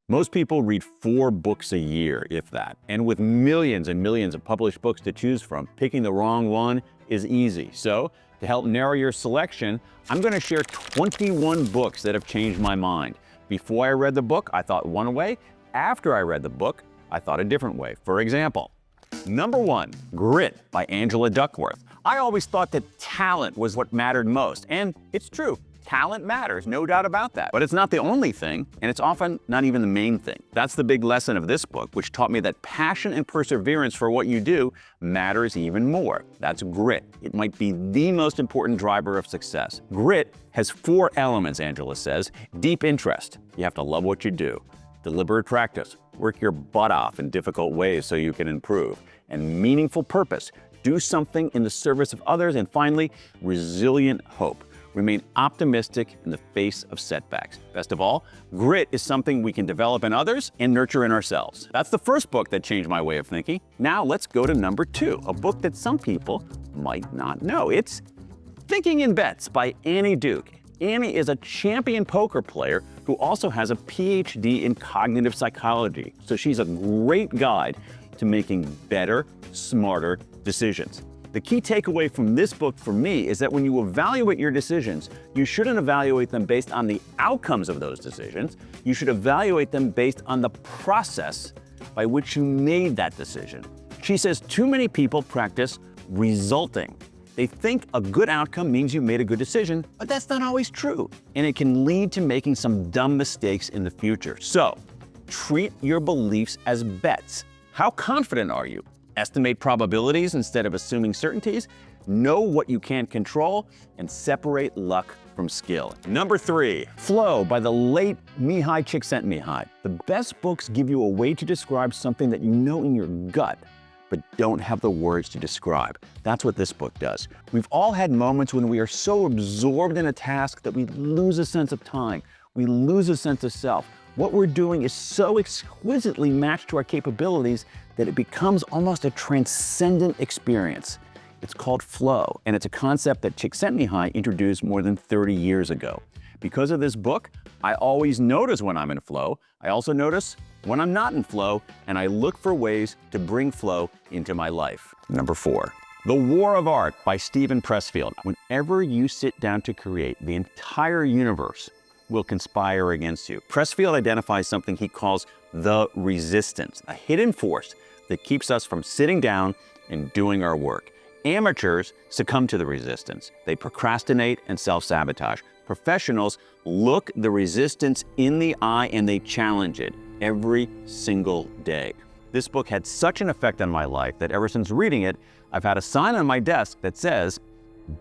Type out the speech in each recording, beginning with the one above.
Most people read 4 books a year, if that. And with millions and millions of published books to choose from, picking the wrong one is easy. So, to help narrow your selection, I'm going to share 21 books that have changed my mind. Before I read the book, I thought one way. After I read the book, I thought a different way. For example, number 1, Grit by Angela Duckworth. I always thought that talent was what mattered most, and it's true. Talent matters, no doubt about that. But it's not the only thing, and it's often not even the main thing. That's the big lesson of this book, which taught me that passion and perseverance for what you do matters even more. That's grit. It might be the most important driver of success. Grit has 4 elements, Angela says. Deep interest. You have to love what you do. Deliberate practice. Work your butt off in difficult ways so you can improve. And meaningful purpose. Do something in the service of others. And finally, resilient hope. Remain optimistic in the face of setbacks. Best of all, grit is something we can develop in others and nurture in ourselves. That's the first book that changed my way of thinking. Now let's go to number 2, a book that some people might not know. It's Thinking in Bets by Annie Duke. Annie is a champion poker player who also has a PhD in cognitive psychology. So she's a great guide to making better, smarter decisions. The key takeaway from this book for me is that when you evaluate your decisions, you shouldn't evaluate them based on the outcomes of those decisions. You should evaluate them based on the process by which you made that decision. She says too many people practice resulting. They think a good outcome means you made a good decision, but that's not always true. And it can lead to making some dumb mistakes in the future. So, treat your beliefs as bets. How confident are you? Estimate probabilities instead of assuming certainties, know what you can't control, and separate luck from skill. Number 3, Flow by the late Mihaly Csikszentmihalyi. The best books give you a way to describe something that you know in your gut, but don't have the words to describe. That's what this book does. We've all had moments when we are so absorbed in a task that we lose a sense of time. We lose a sense of self. What we're doing is so exquisitely matched to our capabilities that it becomes almost a transcendent experience. It's called flow, and it's a concept that Csikszentmihalyi introduced more than 30 years ago. Because of this book, I always notice when I'm in flow. I also notice when I'm not in flow, and I look for ways to bring flow into my life. Number 4, The War of Art by Steven Pressfield. Whenever you sit down to create, the entire universe will conspire against you. Pressfield identifies something he calls the resistance, a hidden force that keeps us from sitting down and doing our work. Amateurs succumb to the resistance. They procrastinate and self-sabotage. Professionals look the resistance in the eye and they challenge it every single day. This book had such an effect on my life that ever since reading it, I've had a sign on my desk that says,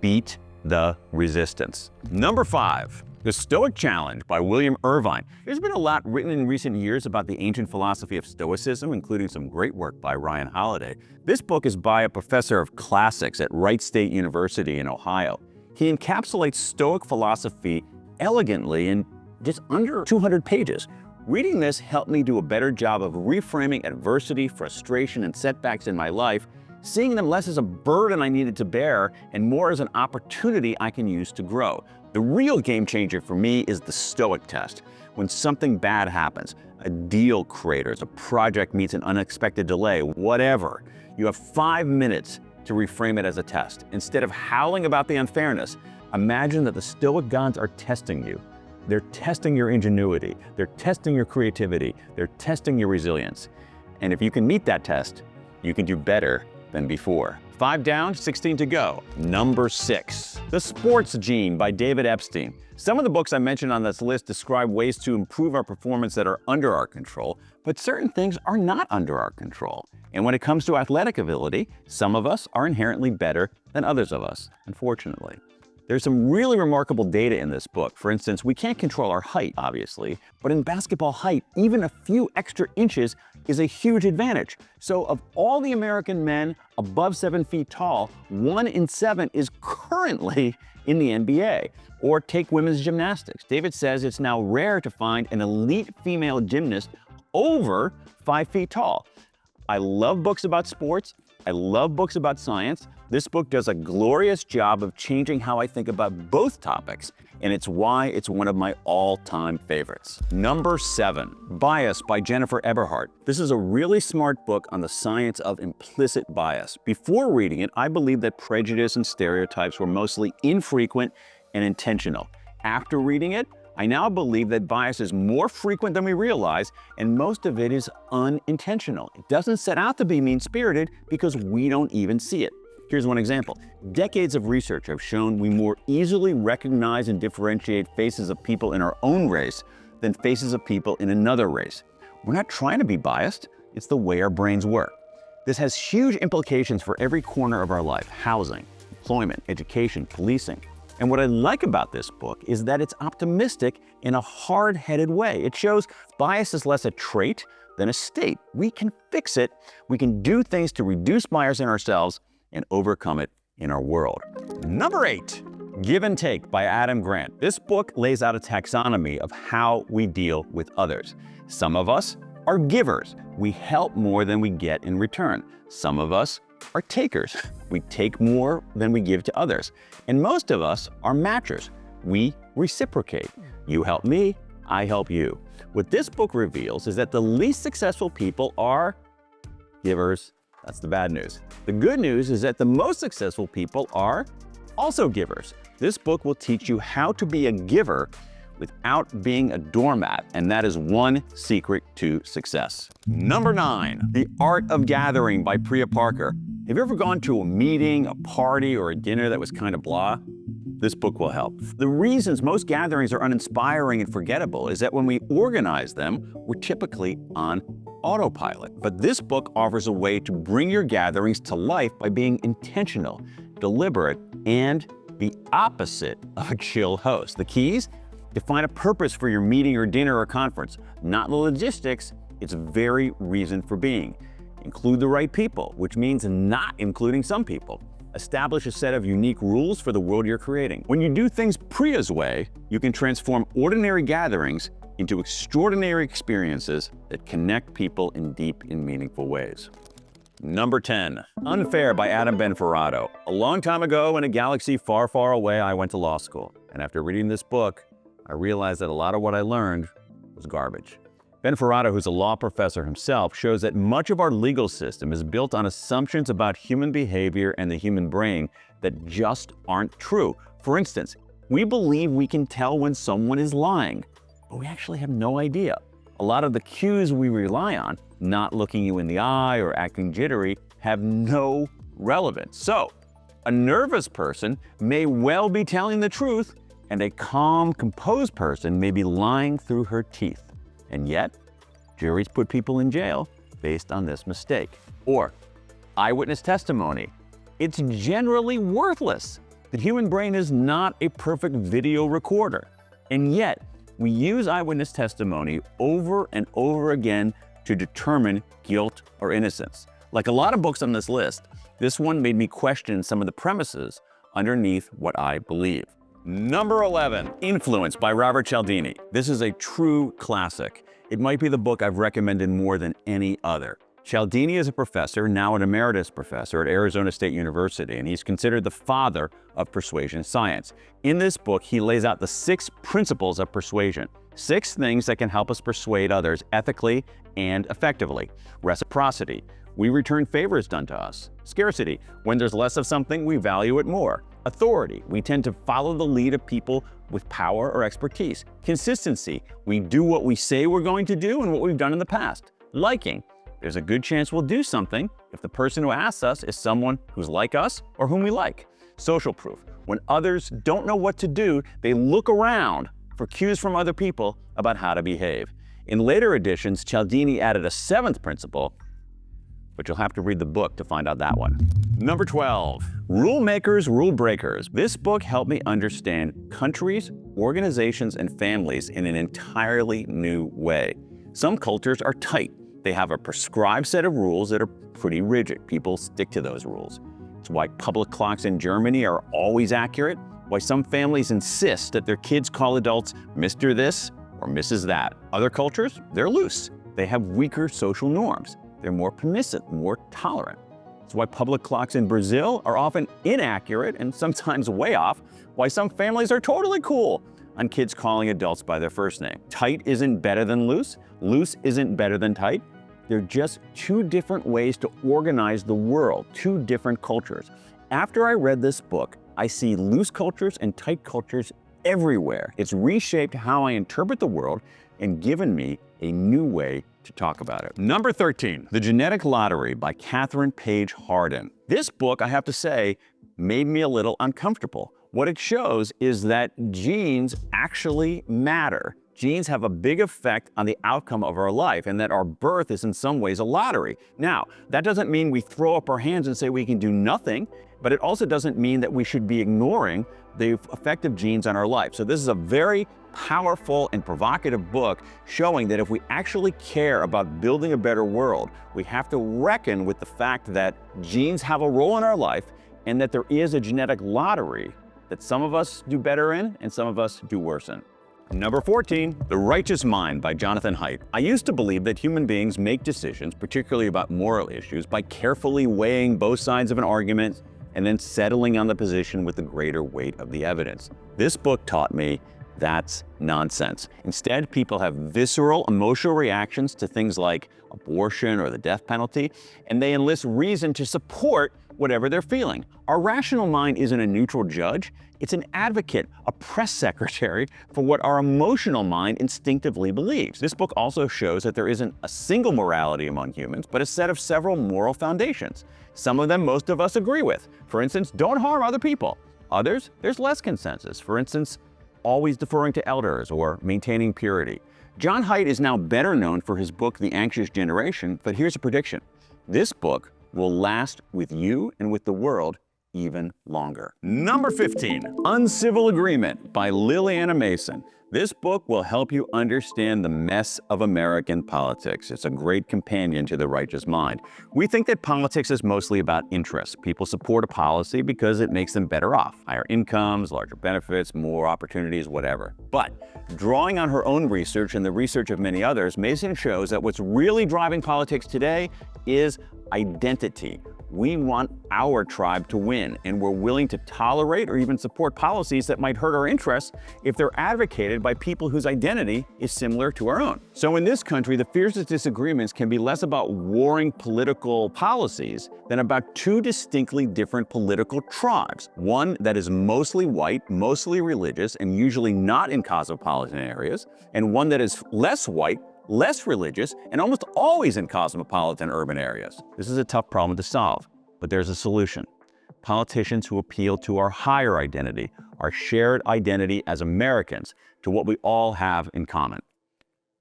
"Beat the resistance." Number 5, The Stoic Challenge by William Irvine. There's been a lot written in recent years about the ancient philosophy of Stoicism, including some great work by Ryan Holiday. This book is by a professor of classics at Wright State University in Ohio. He encapsulates Stoic philosophy elegantly in just under 200 pages. Reading this helped me do a better job of reframing adversity, frustration, and setbacks in my life, seeing them less as a burden I needed to bear and more as an opportunity I can use to grow. The real game changer for me is the Stoic test. When something bad happens, a deal craters, a project meets an unexpected delay, whatever, you have 5 minutes to reframe it as a test. Instead of howling about the unfairness, imagine that the Stoic gods are testing you. They're testing your ingenuity, they're testing your creativity, they're testing your resilience. And if you can meet that test, you can do better than before. 5 down, 16 to go. Number 6, The Sports Gene by David Epstein. Some of the books I mentioned on this list describe ways to improve our performance that are under our control, but certain things are not under our control. And when it comes to athletic ability, some of us are inherently better than others of us, unfortunately. There's some really remarkable data in this book. For instance, we can't control our height, obviously, but in basketball height, even a few extra inches is a huge advantage. So of all the American men above 7 feet tall, 1 in 7 is currently in the NBA. Or take women's gymnastics. David says it's now rare to find an elite female gymnast over 5 feet tall. I love books about sports. I love books about science. This book does a glorious job of changing how I think about both topics. and it's why it's one of my all-time favorites. Number 7, Bias by Jennifer Eberhardt. This is a really smart book on the science of implicit bias. Before reading it, I believed that prejudice and stereotypes were mostly infrequent and intentional. After reading it, I now believe that bias is more frequent than we realize, and most of it is unintentional. It doesn't set out to be mean-spirited because we don't even see it. Here's one example. Decades of research have shown we more easily recognize and differentiate faces of people in our own race than faces of people in another race. We're not trying to be biased, it's the way our brains work. This has huge implications for every corner of our life: housing, employment, education, policing. And what I like about this book is that it's optimistic in a hard-headed way. It shows bias is less a trait than a state. We can fix it. We can do things to reduce bias in ourselves and overcome it in our world. Number 8, Give and Take by Adam Grant. This book lays out a taxonomy of how we deal with others. Some of us are givers. We help more than we get in return. Some of us are takers. We take more than we give to others. And most of us are matchers. We reciprocate. You help me, I help you. What this book reveals is that the least successful people are givers. That's the bad news. The good news is that the most successful people are also givers. This book will teach you how to be a giver without being a doormat, and that is one secret to success. Number 9, The Art of Gathering by Priya Parker. Have you ever gone to a meeting, a party, or a dinner that was kind of blah? This book will help. The reasons most gatherings are uninspiring and forgettable is that when we organize them, we're typically on autopilot. But this book offers a way to bring your gatherings to life by being intentional, deliberate, and the opposite of a chill host. The keys? Define a purpose for your meeting or dinner or conference, not the logistics, its very reason for being. Include the right people, which means not including some people. Establish a set of unique rules for the world you're creating. When you do things Priya's way, you can transform ordinary gatherings into extraordinary experiences that connect people in deep and meaningful ways. Number 10, Unfair by Adam Benforado. A long time ago in a galaxy far, far away, I went to law school. And after reading this book, I realized that a lot of what I learned was garbage. Benforado, who's a law professor himself, shows that much of our legal system is built on assumptions about human behavior and the human brain that just aren't true. For instance, we believe we can tell when someone is lying, but we actually have no idea. A lot of the cues we rely on, not looking you in the eye or acting jittery, have no relevance. So, a nervous person may well be telling the truth, and a calm, composed person may be lying through her teeth. And yet, juries put people in jail based on this mistake. Or, eyewitness testimony. It's generally worthless. The human brain is not a perfect video recorder. And yet, we use eyewitness testimony over and over again to determine guilt or innocence. Like a lot of books on this list, this one made me question some of the premises underneath what I believe. Number 11, Influence by Robert Cialdini. This is a true classic. It might be the book I've recommended more than any other. Cialdini is a professor, now an emeritus professor at Arizona State University, and he's considered the father of persuasion science. In this book, he lays out the 6 principles of persuasion. 6 things that can help us persuade others ethically and effectively. Reciprocity. We return favors done to us. Scarcity. When there's less of something, we value it more. Authority. We tend to follow the lead of people with power or expertise. Consistency. We do what we say we're going to do and what we've done in the past. Liking. There's a good chance we'll do something if the person who asks us is someone who's like us or whom we like. Social proof. When others don't know what to do, they look around for cues from other people about how to behave. In later editions, Cialdini added a 7th principle, but you'll have to read the book to find out that one. Number 12, Rulemakers, Rulebreakers. This book helped me understand countries, organizations, and families in an entirely new way. Some cultures are tight. They have a prescribed set of rules that are pretty rigid. People stick to those rules. It's why public clocks in Germany are always accurate, why some families insist that their kids call adults Mr. This or Mrs. That. Other cultures, they're loose. They have weaker social norms. They're more permissive, more tolerant. It's why public clocks in Brazil are often inaccurate and sometimes way off, why some families are totally cool on kids calling adults by their first name. Tight isn't better than loose. Loose isn't better than tight. They're just two different ways to organize the world, two different cultures. After I read this book, I see loose cultures and tight cultures everywhere. It's reshaped how I interpret the world and given me a new way to talk about it. Number 13, The Genetic Lottery by Kathryn Paige Harden. This book, I have to say, made me a little uncomfortable. What it shows is that genes actually matter. Genes have a big effect on the outcome of our life, and that our birth is in some ways a lottery. Now, that doesn't mean we throw up our hands and say we can do nothing, but it also doesn't mean that we should be ignoring the effect of genes on our life. So this is a very powerful and provocative book showing that if we actually care about building a better world, we have to reckon with the fact that genes have a role in our life and that there is a genetic lottery that some of us do better in and some of us do worse in. Number 14, The Righteous Mind by Jonathan Haidt. I used to believe that human beings make decisions, particularly about moral issues, by carefully weighing both sides of an argument and then settling on the position with the greater weight of the evidence. This book taught me that's nonsense. Instead, people have visceral emotional reactions to things like abortion or the death penalty, and they enlist reason to support whatever they're feeling. Our rational mind isn't a neutral judge. It's an advocate, a press secretary for what our emotional mind instinctively believes. This book also shows that there isn't a single morality among humans, but a set of several moral foundations. Some of them most of us agree with. For instance, don't harm other people. Others, there's less consensus. For instance, always deferring to elders or maintaining purity. John Haidt is now better known for his book, The Anxious Generation, but here's a prediction. This book will last with you and with the world even longer. Number 15, Uncivil Agreement by Lilliana Mason. This book will help you understand the mess of American politics. It's a great companion to The Righteous Mind. We think that politics is mostly about interest. People support a policy because it makes them better off. Higher incomes, larger benefits, more opportunities, whatever. But drawing on her own research and the research of many others, Mason shows that what's really driving politics today is identity. We want our tribe to win, and we're willing to tolerate or even support policies that might hurt our interests if they're advocated by people whose identity is similar to our own. So in this country, the fiercest disagreements can be less about warring political policies than about two distinctly different political tribes. One that is mostly white, mostly religious, and usually not in cosmopolitan areas, and one that is less white, less religious, and almost always in cosmopolitan urban areas. This is a tough problem to solve, but there's a solution. Politicians who appeal to our higher identity, our shared identity as Americans, to what we all have in common.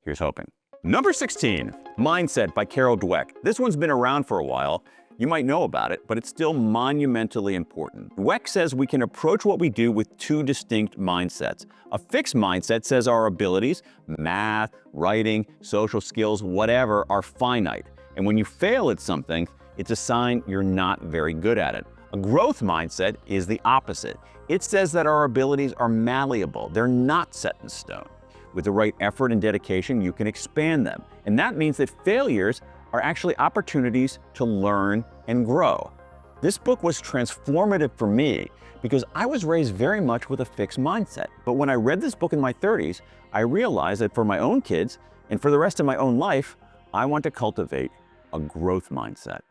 Here's hoping. Number 16, Mindset by Carol Dweck. This one's been around for a while. You might know about it, but it's still monumentally important. Dweck says we can approach what we do with two distinct mindsets. A fixed mindset says our abilities, math, writing, social skills, whatever, are finite. And when you fail at something, it's a sign you're not very good at it. A growth mindset is the opposite. It says that our abilities are malleable. They're not set in stone. With the right effort and dedication, you can expand them. And that means that failures are actually opportunities to learn and grow. This book was transformative for me because I was raised very much with a fixed mindset. But when I read this book in my 30s, I realized that for my own kids and for the rest of my own life, I want to cultivate a growth mindset.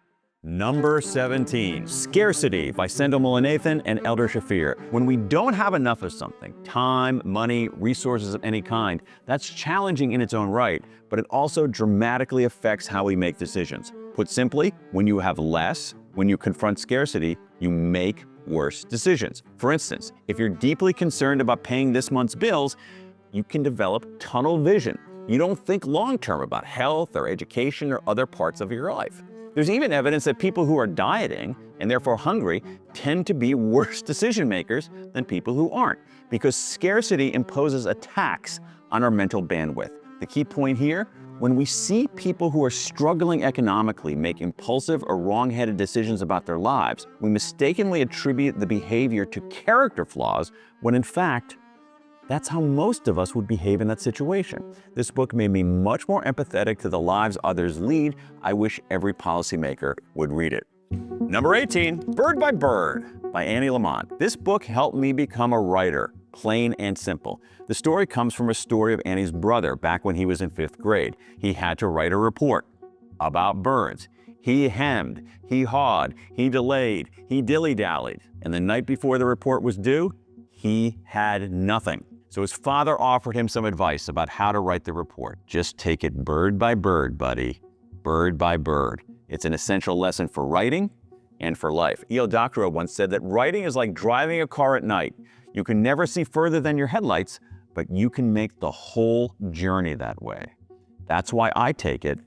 Number 17, Scarcity by Sendhil Mullainathan and Eldar Shafir. When we don't have enough of something, time, money, resources of any kind, that's challenging in its own right, but it also dramatically affects how we make decisions. Put simply, when you have less, when you confront scarcity, you make worse decisions. For instance, if you're deeply concerned about paying this month's bills, you can develop tunnel vision. You don't think long-term about health or education or other parts of your life. There's even evidence that people who are dieting and therefore hungry tend to be worse decision makers than people who aren't, because scarcity imposes a tax on our mental bandwidth. The key point here, when we see people who are struggling economically make impulsive or wrong-headed decisions about their lives, we mistakenly attribute the behavior to character flaws when in fact, that's how most of us would behave in that situation. This book made me much more empathetic to the lives others lead. I wish every policymaker would read it. Number 18, Bird by Bird by Annie Lamont. This book helped me become a writer, plain and simple. The story comes from a story of Annie's brother back when he was in 5th grade. He had to write a report about birds. He hemmed, he hawed, he delayed, he dilly-dallied, and the night before the report was due, he had nothing. So his father offered him some advice about how to write the report. Just take it bird by bird, buddy. Bird by bird. It's an essential lesson for writing and for life. Doctorow once said that writing is like driving a car at night. You can never see further than your headlights, but you can make the whole journey that way. That's why I take it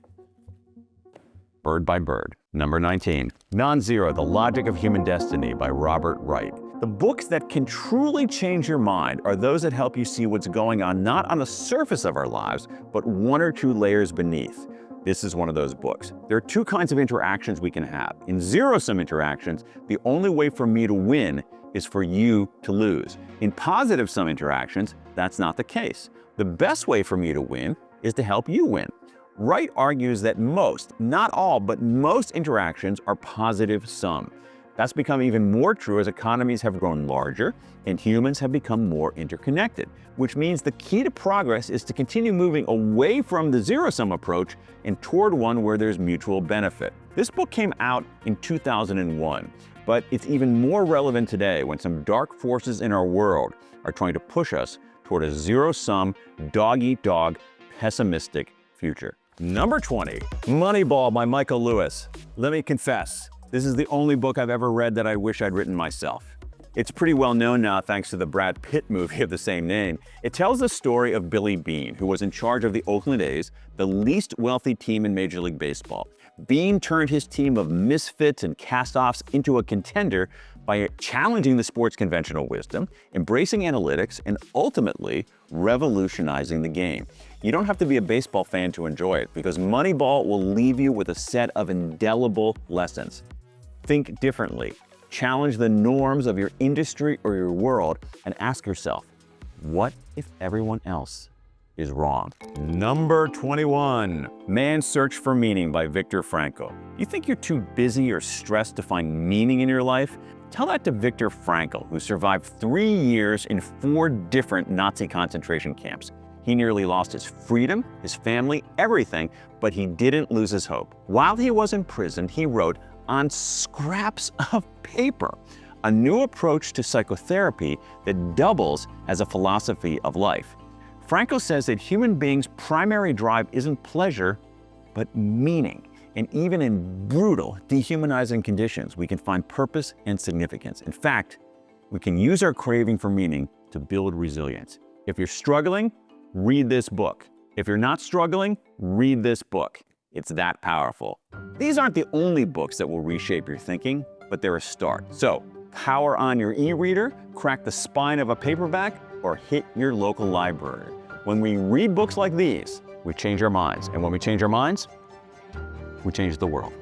bird by bird. Number 19, Nonzero, The Logic of Human Destiny by Robert Wright. The books that can truly change your mind are those that help you see what's going on not on the surface of our lives, but 1 or 2 layers beneath. This is one of those books. There are 2 kinds of interactions we can have. In zero-sum interactions, the only way for me to win is for you to lose. In positive-sum interactions, that's not the case. The best way for me to win is to help you win. Wright argues that most, not all, but most interactions are positive-sum. That's become even more true as economies have grown larger and humans have become more interconnected, which means the key to progress is to continue moving away from the zero-sum approach and toward one where there's mutual benefit. This book came out in 2001, but it's even more relevant today when some dark forces in our world are trying to push us toward a zero-sum, dog-eat-dog, pessimistic future. Number 20, Moneyball by Michael Lewis. Let me confess, this is the only book I've ever read that I wish I'd written myself. It's pretty well known now thanks to the Brad Pitt movie of the same name. It tells the story of Billy Beane, who was in charge of the Oakland A's, the least wealthy team in Major League Baseball. Beane turned his team of misfits and cast-offs into a contender by challenging the sport's conventional wisdom, embracing analytics, and ultimately revolutionizing the game. You don't have to be a baseball fan to enjoy it, because Moneyball will leave you with a set of indelible lessons. Think differently. Challenge the norms of your industry or your world and ask yourself, what if everyone else is wrong? Number 21, Man's Search for Meaning by Viktor Frankl. You think you're too busy or stressed to find meaning in your life? Tell that to Viktor Frankl, who survived 3 years in 4 different Nazi concentration camps. He nearly lost his freedom, his family, everything, but he didn't lose his hope. While he was in prison, he wrote on scraps of paper a new approach to psychotherapy that doubles as a philosophy of life. Frankl says that human beings' primary drive isn't pleasure, but meaning. And even in brutal, dehumanizing conditions, we can find purpose and significance. In fact, we can use our craving for meaning to build resilience. If you're struggling, read this book. If you're not struggling, read this book. It's that powerful. These aren't the only books that will reshape your thinking, but they're a start. So, power on your e-reader, crack the spine of a paperback, or hit your local library. When we read books like these, we change our minds. And when we change our minds, we change the world.